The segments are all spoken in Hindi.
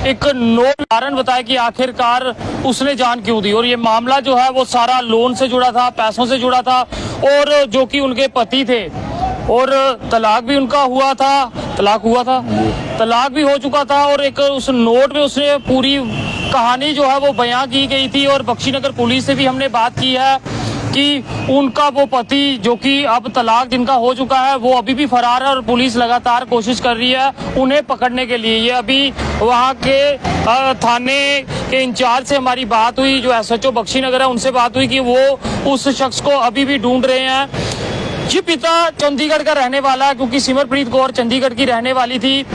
एक नोट कारण बताया कि आखिरकार उसने जान क्यों दी। और ये मामला जो है वो सारा लोन से जुड़ा था, पैसों से जुड़ा था, और जो कि उनके पति थे और तलाक भी उनका हुआ था, तलाक भी हो चुका था। और एक उस नोट में उसने पूरी कहानी जो है वो बयां की गई थी। और बख्शीनगर पुलिस से भी हमने बात की है कि उनका वो पति जो कि अब तलाक जिनका हो चुका है वो अभी भी फरार है और पुलिस लगातार कोशिश कर रही है उन्हें पकड़ने के लिए। ये अभी वहाँ के थाने के इंचार्ज से हमारी बात हुई, जो SHO बख्शीनगर है उनसे बात हुई कि वो उस शख्स को अभी भी ढूंढ रहे हैं। ये पिता चंडीगढ़ का रहने वाला है, क्योंकि सिमरप्रीत कौर चंडीगढ़ की रहने वाली थी,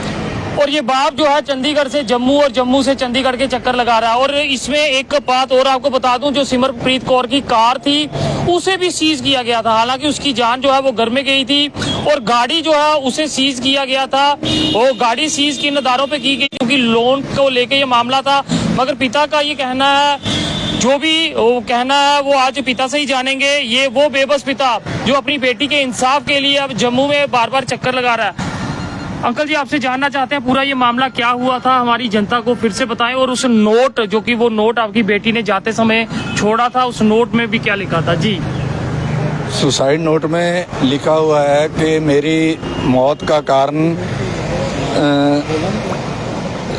और ये बाप जो है चंडीगढ़ से जम्मू और जम्मू से चंडीगढ़ के चक्कर लगा रहा है। और इसमें एक बात और आपको बता दूं, जो सिमरप्रीत कौर की कार थी उसे भी सीज किया गया था। हालांकि उसकी जान जो है वो घर में गई थी, और गाड़ी जो है उसे सीज किया गया था। वो गाड़ी सीज किन आधारों पे की गई, क्योंकि लोन को लेके ये मामला था। मगर पिता का ये कहना है, जो भी वो कहना है वो आज पिता से ही जानेंगे। ये वो बेबस पिता जो अपनी बेटी के इंसाफ के लिए अब जम्मू में बार बार चक्कर लगा रहा है। अंकल जी, आपसे जानना चाहते हैं पूरा ये मामला क्या हुआ था, हमारी जनता को फिर से बताएं। और उस नोट, जो कि वो नोट आपकी बेटी ने जाते समय छोड़ा था, उस नोट में भी क्या लिखा था? जी, सुसाइड नोट में लिखा हुआ है कि मेरी मौत का कारण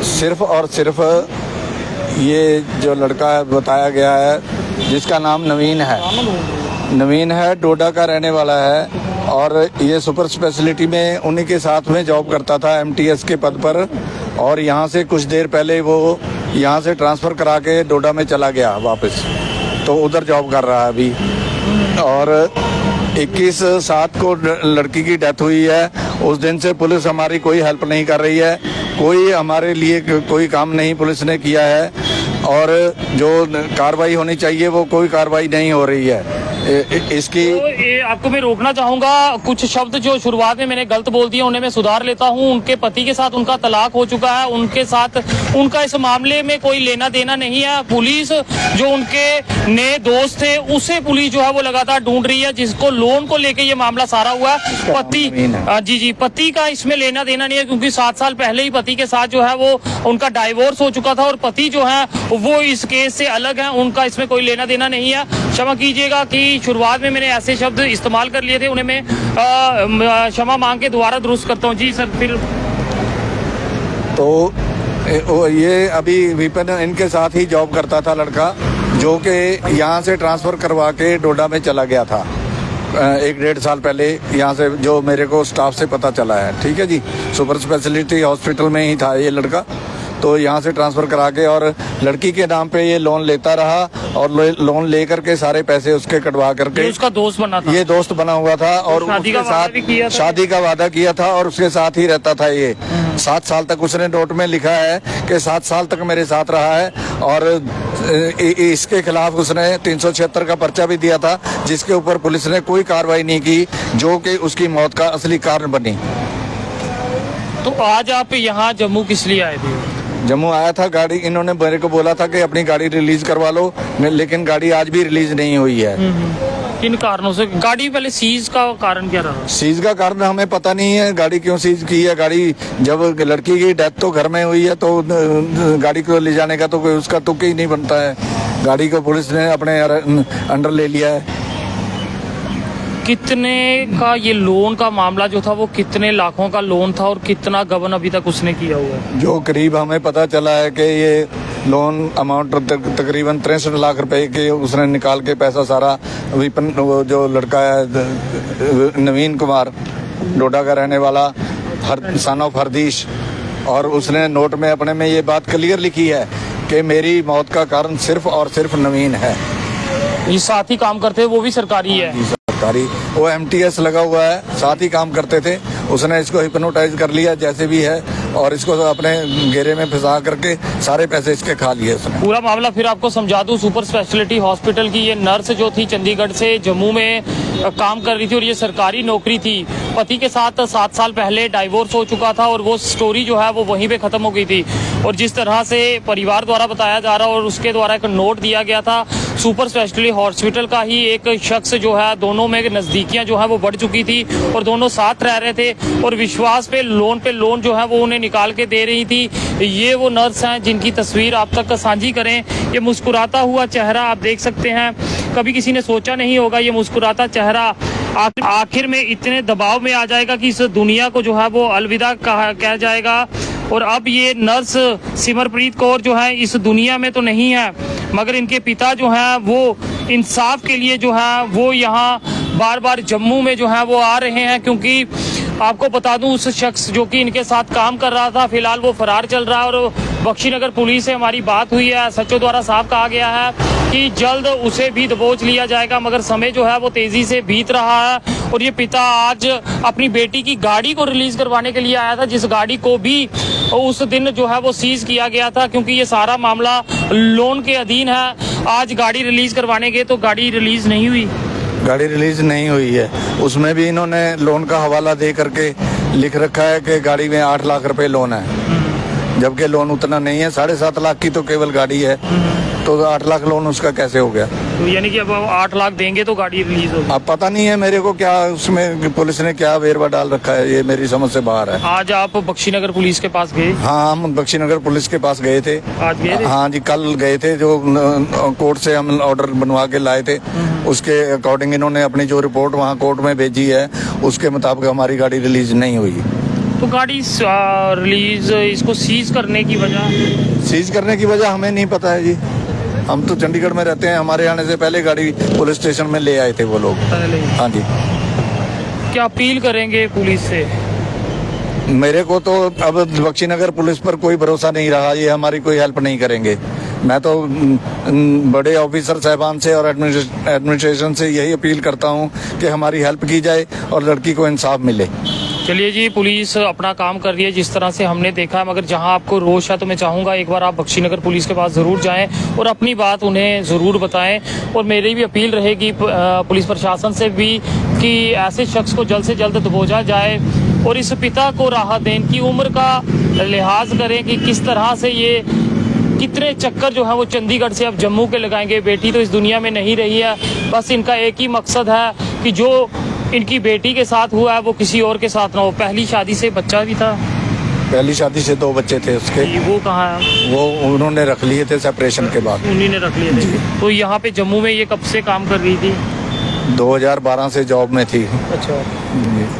सिर्फ और सिर्फ ये जो लड़का बताया गया है जिसका नाम नवीन है, डोडा का रहने वाला है, और ये सुपर स्पेशलिटी में उन्हीं के साथ में जॉब करता था MTS के पद पर। और यहाँ से कुछ देर पहले वो यहाँ से ट्रांसफ़र करा के डोडा में चला गया वापस, तो उधर जॉब कर रहा है अभी। और 21/7 को लड़की की डेथ हुई है। उस दिन से पुलिस हमारी कोई हेल्प नहीं कर रही है, कोई हमारे लिए कोई काम नहीं पुलिस ने किया है, और जो कार्रवाई होनी चाहिए वो कोई कार्रवाई नहीं हो रही है। इसकी तो आपको मैं रोकना चाहूंगा, कुछ शब्द जो शुरुआत में मैंने गलत बोल दिए उन्हें मैं सुधार लेता हूं। उनके पति के साथ उनका तलाक हो चुका है, उनके साथ उनका इस मामले में कोई लेना देना नहीं है। पुलिस जो उनके नए दोस्त थे उसे पुलिस जो है वो लगातार ढूंढ रही है, जिसको लोन को लेके ये मामला सारा हुआ है। पति का इसमें लेना देना नहीं है, क्योंकि 7 साल पहले ही पति के साथ जो है वो उनका डाइवोर्स हो चुका था, और पति जो है वो इस केस से अलग है, उनका इसमें कोई लेना देना नहीं है। क्षमा कीजिएगा कि शुरुआत में मैंने ऐसे शब्द इस्तेमाल कर लिए थे, उन्हें मैं क्षमा मांग के दोबारा दुरुस्त करता हूँ। जी सर, फिर तो ये अभी विपिन इनके साथ ही जॉब करता था लड़का, जो कि यहाँ से ट्रांसफ़र करवा के डोडा में चला गया था 1-1.5 साल पहले, यहाँ से जो मेरे को स्टाफ से पता चला है। ठीक है जी, सुपर स्पेशलिटी हॉस्पिटल में ही था ये लड़का, तो यहाँ से ट्रांसफ़र करा के और लड़की के नाम पे ये लोन लेता रहा, और लोन ले करके सारे पैसे उसके कटवा करके उसका दोस्त बना था, ये दोस्त बना हुआ था, और उसके साथ शादी का वादा किया था, और उसके साथ ही रहता था ये 7 साल तक। उसने नोट में लिखा है कि 7 साल तक मेरे साथ रहा है, और इसके खिलाफ उसने 376 का पर्चा भी दिया था, जिसके ऊपर पुलिस ने कोई कार्रवाई नहीं की, जो कि उसकी मौत का असली कारण बनी। तो आज आप यहाँ जम्मू किस लिए आए थे? जम्मू आया था, गाड़ी इन्होंने मेरे को बोला था कि अपनी गाड़ी रिलीज करवा लो, लेकिन गाड़ी आज भी रिलीज नहीं हुई है। किन कारणों से? गाड़ी पहले सीज का कारण क्या रहा? सीज का कारण हमें पता नहीं है, गाड़ी क्यों सीज की है। गाड़ी जब लड़की की डेथ तो घर में हुई है, तो गाड़ी को ले जाने का तो कोई उसका तुक ही नहीं बनता है। गाड़ी को पुलिस ने अपने अंडर ले लिया है। कितने का ये लोन का मामला जो था वो कितने लाखों का लोन था, और कितना गबन अभी तक उसने किया हुआ है? जो करीब हमें पता चला है कि ये लोन अमाउंट तकरीबन 63 लाख रुपए के उसने निकाल के पैसा सारा विपिन, जो लड़का है नवीन कुमार, डोडा का रहने वाला, सन ऑफ हरदीश, और उसने नोट में अपने में ये बात क्लियर लिखी है कि मेरी मौत का कारण सिर्फ और सिर्फ नवीन है। ये साथ ही काम करते हैं, वो भी सरकारी है? सरकारी, वो MTS लगा हुआ है, साथ ही काम करते थे। उसने इसको हिप्नोटाइज कर लिया जैसे भी है, और इसको अपने घेरे में फंसा करके सारे पैसे इसके खा लिए उसने। पूरा मामला फिर आपको समझा दूं, सुपर स्पेशलिटी हॉस्पिटल की ये नर्स जो थी चंडीगढ़ से जम्मू में काम कर रही थी, और ये सरकारी नौकरी थी। पति के साथ 7 साल पहले डाइवोर्स हो चुका था, और वो स्टोरी जो है वो वहीं पे खत्म हो गई थी। और जिस तरह से परिवार द्वारा बताया जा रहा, और उसके द्वारा एक नोट दिया गया था सुपर स्पेशलिटी हॉस्पिटल का ही एक शख्स जो है, दोनों में नज़दीकियां जो है वो बढ़ चुकी थी और दोनों साथ रह रहे थे और विश्वास पे लोन जो है वो उन्हें निकाल के दे रही थी। ये वो नर्स हैं जिनकी तस्वीर आप तक साझी करें। ये मुस्कुराता हुआ चेहरा आप देख सकते हैं। कभी किसी ने सोचा नहीं होगा ये मुस्कुराता चेहरा आखिर में इतने दबाव में आ जाएगा कि इस दुनिया को जो है वो अलविदा कह जाएगा। और अब ये नर्स सिमरप्रीत कौर जो है इस दुनिया में तो नहीं है, मगर इनके पिता जो हैं वो इंसाफ के लिए जो है वो यहाँ बार बार जम्मू में जो है वो आ रहे हैं, क्योंकि आपको बता दूं उस शख्स जो कि इनके साथ काम कर रहा था फिलहाल वो फरार चल रहा है। और बख्शीनगर पुलिस से हमारी बात हुई है, सचिव द्वारा साफ कहा गया है कि जल्द उसे भी दबोच लिया जाएगा, मगर समय जो है वो तेजी से बीत रहा है। और ये पिता आज अपनी बेटी की गाड़ी को रिलीज करवाने के लिए आया था, जिस गाड़ी को भी उस दिन जो है वो सीज किया गया था, क्योंकि ये सारा मामला लोन के अधीन है। आज गाड़ी रिलीज करवाने गए तो गाड़ी रिलीज नहीं हुई। गाड़ी रिलीज नहीं हुई है, उसमें भी इन्होंने लोन का हवाला दे करके लिख रखा है कि गाड़ी में 8 लाख रुपए लोन है, जबकि लोन उतना नहीं है। 7.5 लाख की तो केवल गाड़ी है, तो 8 लाख लोन उसका कैसे हो गया? तो यानी कि अब 8 लाख देंगे तो गाड़ी रिलीज होगी। अब पता नहीं है मेरे को क्या उसमें पुलिस ने क्या वेरवा डाल रखा है, ये मेरी समझ से बाहर है। आज आप बख्शीनगर पुलिस के पास गए? हाँ, हम बख्शीनगर पुलिस के पास गए थे। आज गए थे? हाँ जी, कल गए थे। जो कोर्ट से हम ऑर्डर बनवा के लाए थे उसके अकॉर्डिंग इन्होंने अपनी जो रिपोर्ट वहाँ कोर्ट में भेजी है उसके मुताबिक हमारी गाड़ी रिलीज नहीं हुई। तो गाड़ी रिलीज इसको सीज करने की वजह हमें नहीं पता है जी। हम तो चंडीगढ़ में रहते हैं, हमारे आने से पहले गाड़ी पुलिस स्टेशन में ले आए थे वो लोग पहले। हाँ जी। क्या अपील करेंगे पुलिस से? मेरे को तो अब बख्शीनगर पुलिस पर कोई भरोसा नहीं रहा, ये हमारी कोई हेल्प नहीं करेंगे। मैं तो बड़े ऑफिसर साहबान से और एडमिनिस्ट्रेशन से यही अपील करता हूँ कि हमारी हेल्प की जाए और लड़की को इंसाफ मिले। चलिए जी, पुलिस अपना काम कर रही है जिस तरह से हमने देखा है, मगर जहां आपको रोष है तो मैं चाहूँगा एक बार आप बख्शीनगर पुलिस के पास ज़रूर जाएं और अपनी बात उन्हें ज़रूर बताएं। और मेरी भी अपील रहेगी पुलिस प्रशासन से भी कि ऐसे शख्स को जल्द से जल्द दबोचा जाए और इस पिता को राहत दें। इनकी उम्र का लिहाज करें कि किस तरह से ये कितने चक्कर जो है वो चंडीगढ़ से अब जम्मू के लगाएंगे। बेटी तो इस दुनिया में नहीं रही है, बस इनका एक ही मकसद है कि जो इनकी बेटी के साथ हुआ है वो किसी और के साथ ना हो। पहली शादी से बच्चा भी था, पहली शादी से 2 बच्चे थे उसके। वो कहाँ है? वो उन्होंने रख लिए थे सेपरेशन के बाद। उन्हीं ने रख लिए थे। तो यहाँ पे जम्मू में ये कब से काम कर रही थी? 2012 से जॉब में थी। अच्छा।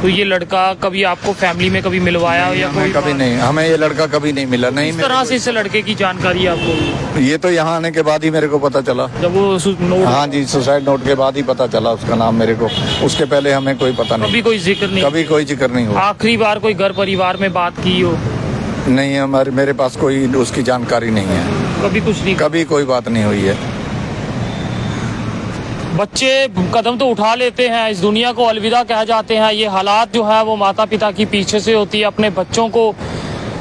तो ये लड़का कभी आपको फैमिली में कभी मिलवाया या कोई? कभी नहीं, हमें ये लड़का कभी नहीं मिला। नहीं, इस तरह से इस लड़के की जानकारी आपको? ये तो यहाँ आने के बाद ही मेरे को पता चला, जब वो हाँ जी, सुसाइड नोट के बाद ही पता चला उसका नाम मेरे को। उसके पहले हमें कोई पता नहीं, कभी कोई जिक्र नहीं? कभी कोई जिक्र नहीं हुआ। आखिरी बार कोई घर परिवार में बात की हो? नहीं, मेरे पास कोई उसकी जानकारी नहीं है। कभी कुछ नहीं? कभी कोई बात नहीं हुई है। बच्चे कदम तो उठा लेते हैं, इस दुनिया को अलविदा कह जाते हैं। ये हालात जो है वो माता पिता की पीछे से होती है। अपने बच्चों को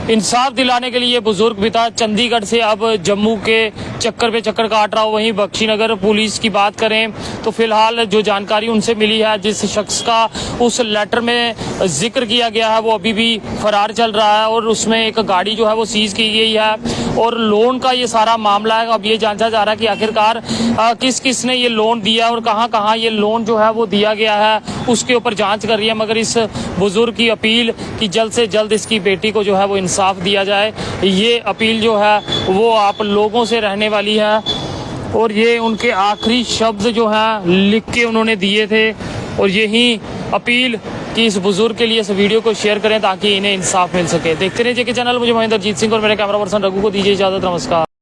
इंसाफ दिलाने के लिए बुजुर्ग पिता चंडीगढ़ से अब जम्मू के चक्कर पे चक्कर काट रहा हो। वहीं बख्शीनगर पुलिस की बात करें तो फिलहाल जो जानकारी उनसे मिली है, जिस शख्स का उस लेटर में जिक्र किया गया है वो अभी भी फरार चल रहा है और उसमें एक गाड़ी जो है वो सीज की गई है और लोन का ये सारा मामला है। अब ये जांचा जा रहा है कि आखिरकार किस किस ने ये लोन दिया और कहाँ कहाँ ये लोन जो है वो दिया गया है, उसके ऊपर जांच कर रही है। मगर इस बुजुर्ग की अपील कि जल्द से जल्द इसकी बेटी को जो है वो इंसाफ दिया जाए, ये अपील जो है वो आप लोगों से रहने वाली है। और ये उनके आखिरी शब्द जो हैं लिख के उन्होंने दिए थे और यही अपील कि इस बुजुर्ग के लिए इस वीडियो को शेयर करें ताकि इन्हें इंसाफ मिल सके। देखते रहिए जेके चैनल। मुझे महेंद्रजीत सिंह और मेरे कैमरा पर्सन रघु को दीजिए इजाजत। नमस्कार।